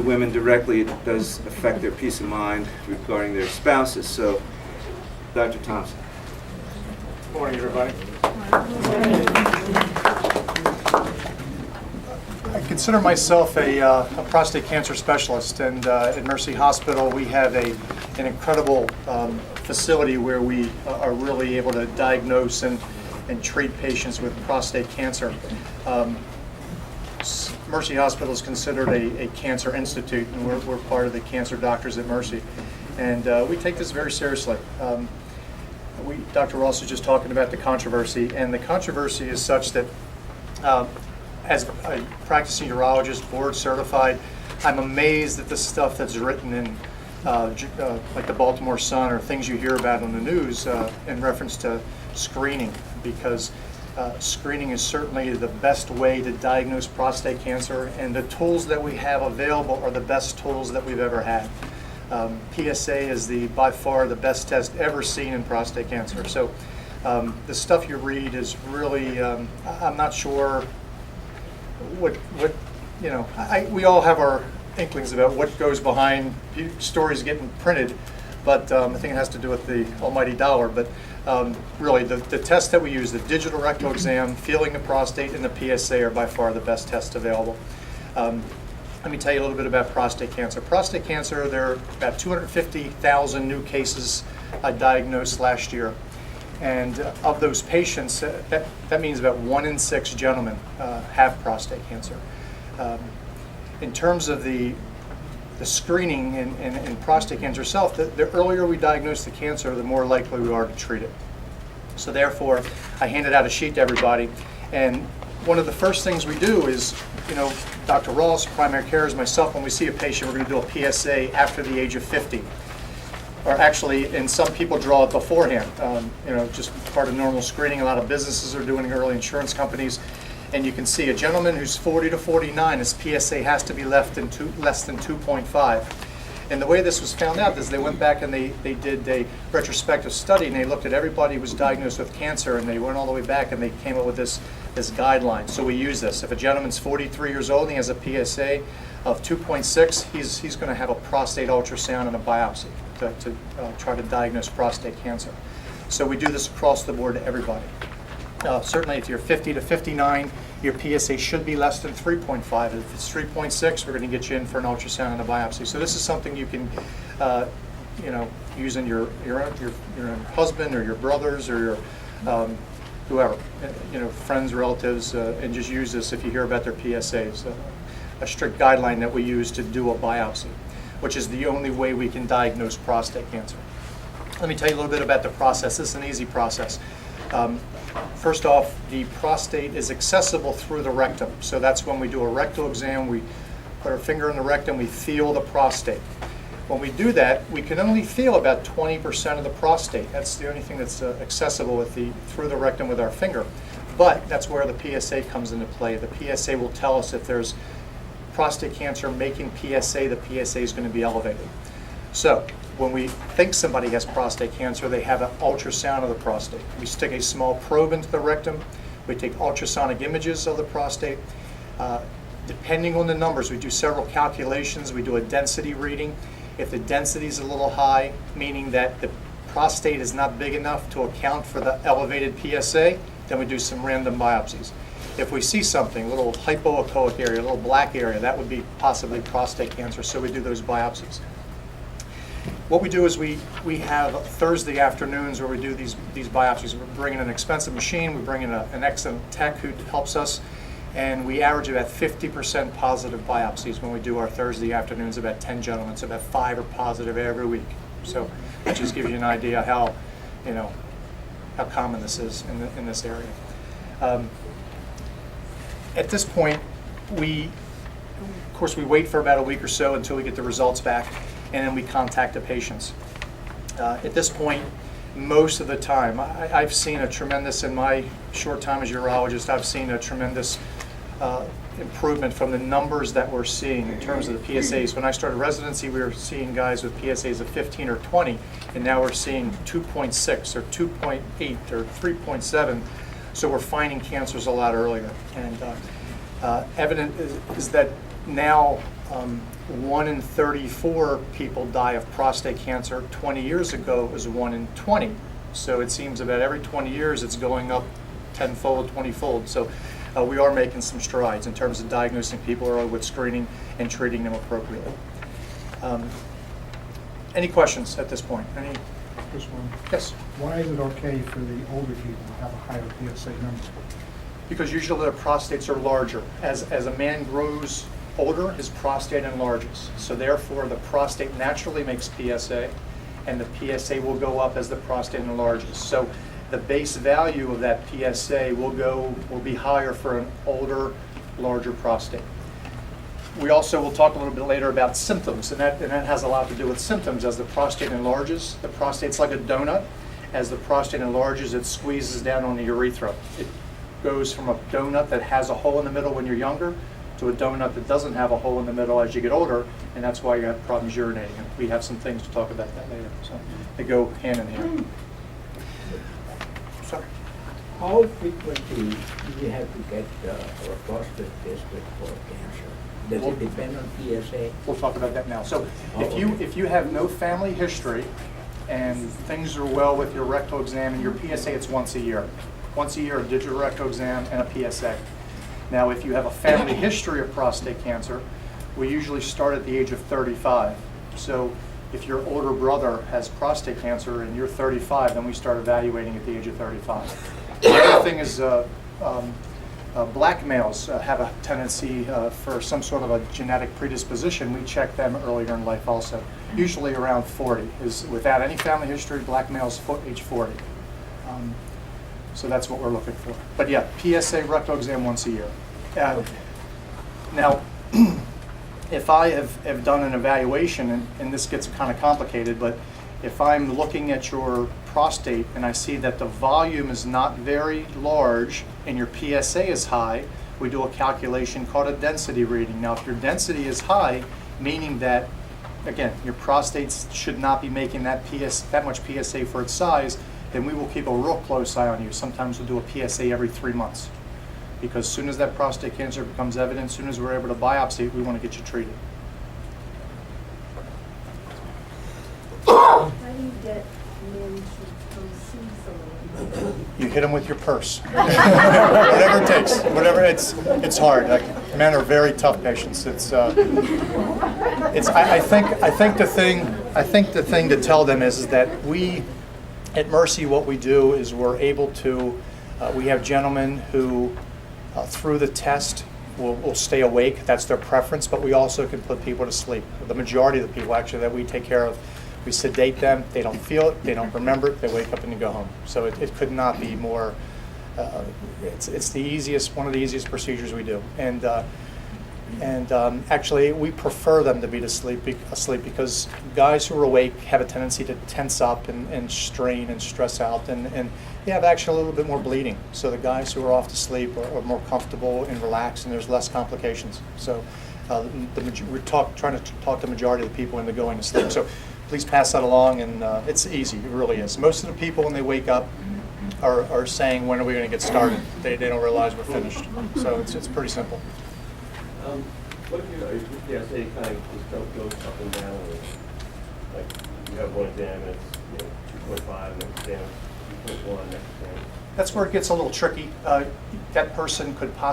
the women directly, it does affect their peace of mind regarding their spouses. So, Dr. Thompson. Good morning, everybody. I consider myself a prostate cancer specialist, and at Mercy Hospital we have an incredible facility where we are really able to diagnose and treat patients with prostate cancer. Mercy Hospital is considered a cancer institute, and we're part of the cancer doctors at Mercy, and we take this very seriously. Dr. Ross was just talking about the controversy, and the controversy is such that as a practicing urologist, board certified, I'm amazed at the stuff that's written in like the Baltimore Sun or things you hear about on the news in reference to screening, because screening is certainly the best way to diagnose prostate cancer, and the tools that we have available are the best tools that we've ever had. PSA is by far the best test ever seen in prostate cancer. So the stuff you read is really, I'm not sure what we all have our inklings about what goes behind stories getting printed, but I think it has to do with the almighty dollar. But really, the tests that we use, the digital rectal exam, feeling the prostate, and the PSA are by far the best tests available. Let me tell you a little bit about prostate cancer. Prostate cancer, there are about 250,000 new cases diagnosed last year. And of those patients, that means about 1 in 6 gentlemen have prostate cancer. In terms of the screening in prostate cancer itself, the earlier we diagnose the cancer, the more likely we are to treat it. So therefore, I handed out a sheet to everybody, and one of the first things we do is, Dr. Ross, primary care, is myself, when we see a patient, we're going to do a PSA after the age of 50. Or actually, and some people draw it beforehand, just part of normal screening. A lot of businesses are doing it, early insurance companies. And you can see a gentleman who's 40 to 49, his PSA has to be less than 2.5. And the way this was found out is they went back and they did a retrospective study, and they looked at everybody who was diagnosed with cancer, and they went all the way back and they came up with this guideline. So we use this. If a gentleman's 43 years old and he has a PSA of 2.6, he's going to have a prostate ultrasound and a biopsy to try to diagnose prostate cancer. So we do this across the board to everybody. Certainly if you're 50 to 59, your PSA should be less than 3.5. If it's 3.6, we're going to get you in for an ultrasound and a biopsy. So this is something you can use in your husband or your brothers or your whoever, friends, relatives, and just use this if you hear about their PSAs. A strict guideline that we use to do a biopsy, which is the only way we can diagnose prostate cancer. Let me tell you a little bit about the process. This is an easy process. First off, the prostate is accessible through the rectum. So that's when we do a rectal exam, we put our finger in the rectum, we feel the prostate. When we do that, we can only feel about 20% of the prostate. That's the only thing that's accessible through the rectum with our finger. But that's where the PSA comes into play. The PSA will tell us if there's prostate cancer making PSA, the PSA is going to be elevated. So when we think somebody has prostate cancer, they have an ultrasound of the prostate. We stick a small probe into the rectum. We take ultrasonic images of the prostate. Depending on the numbers, we do several calculations. We do a density reading. If the density is a little high, meaning that the prostate is not big enough to account for the elevated PSA, then we do some random biopsies. If we see something, a little hypoechoic area, a little black area, that would be possibly prostate cancer, so we do those biopsies. What we do is we have Thursday afternoons where we do these biopsies. We're bringing an expensive machine, we bring in an excellent tech who helps us, and we average about 50% positive biopsies when we do our Thursday afternoons, about 10 gentlemen, so about 5 are positive every week. So that just gives you an idea how common this is in this area. At this point, of course, we wait for about a week or so until we get the results back, and then we contact the patients. At this point, most of the time, I've seen a tremendous, in my short time as urologist, I've seen a tremendous improvement from the numbers that we're seeing in terms of the PSAs. When I started residency, we were seeing guys with PSAs of 15 or 20, and now we're seeing 2.6 or 2.8 or 3.7. So we're finding cancers a lot earlier. And evident is that now 1 in 34 people die of prostate cancer. 20 years ago, it was 1 in 20. So it seems about every 20 years it's going up 10-fold, 20-fold. So we are making some strides in terms of diagnosing people early with screening and treating them appropriately. Any questions at this point? Any? Just one. Yes. Why is it okay for the older people to have a higher PSA number? Because usually their prostates are larger. As a man grows older, his prostate enlarges. So therefore, the prostate naturally makes PSA, and the PSA will go up as the prostate enlarges. So the base value of that PSA will be higher for an older, larger prostate. We also will talk a little bit later about symptoms, and that has a lot to do with symptoms. As the prostate enlarges, the prostate's like a donut. As the prostate enlarges, it squeezes down on the urethra. It goes from a donut that has a hole in the middle when you're younger to a donut that doesn't have a hole in the middle as you get older, and that's why you have problems urinating. And we have some things to talk about that later. So they go hand in hand. Sorry. How frequently do you have to get a prostate tested for cancer? Does it depend on PSA? We'll talk about that now. So Oh, if you have no family history and things are well with your rectal exam and your PSA, it's once a year. Once a year, a digital rectal exam and a PSA. Now, if you have a family history of prostate cancer, we usually start at the age of 35. So if your older brother has prostate cancer and you're 35, then we start evaluating at the age of 35. The other thing is black males have a tendency for some sort of a genetic predisposition. We check them earlier in life also, usually around 40. Is without any family history, black males age 40. So that's what we're looking for. But yeah, PSA rectal exam once a year. Now, if I have done an evaluation, and this gets kind of complicated, but if I'm looking at your prostate and I see that the volume is not very large and your PSA is high, we do a calculation called a density reading. Now, if your density is high, meaning that, again, your prostate should not be making that much PSA for its size, then we will keep a real close eye on you. Sometimes we'll do a PSA every 3 months. Because as soon as that prostate cancer becomes evident, as soon as we're able to biopsy it, we want to get you treated. How do you get men to come see someone? You hit them with your purse. Whatever it takes. Whatever it's hard. Like, men are very tough patients. I think the thing to tell them is that we at Mercy, what we do is we're able to. We have gentlemen who, through the test, will stay awake. That's their preference. But we also can put people to sleep. The majority of the people actually that we take care of, we sedate them. They don't feel it. They don't remember it. They wake up and they go home. So it could not be more. It's the easiest, one of the easiest procedures we do. And actually, we prefer them to be asleep because guys who are awake have a tendency to tense up and strain and stress out, and they have actually a little bit more bleeding. So the guys who are off to sleep are more comfortable and relaxed, and there's less complications. So we're trying to talk the majority of the people into going to sleep. So please pass that along, and it's easy. It really is. Most of the people, when they wake up, are saying, when are we going to get started? They don't realize we're finished. So it's pretty simple. What if your PSA kind of just goes up and down? Like you have one exam and it's 2.5, next exam 2.1, next exam. That's where it gets a little tricky. That person could possibly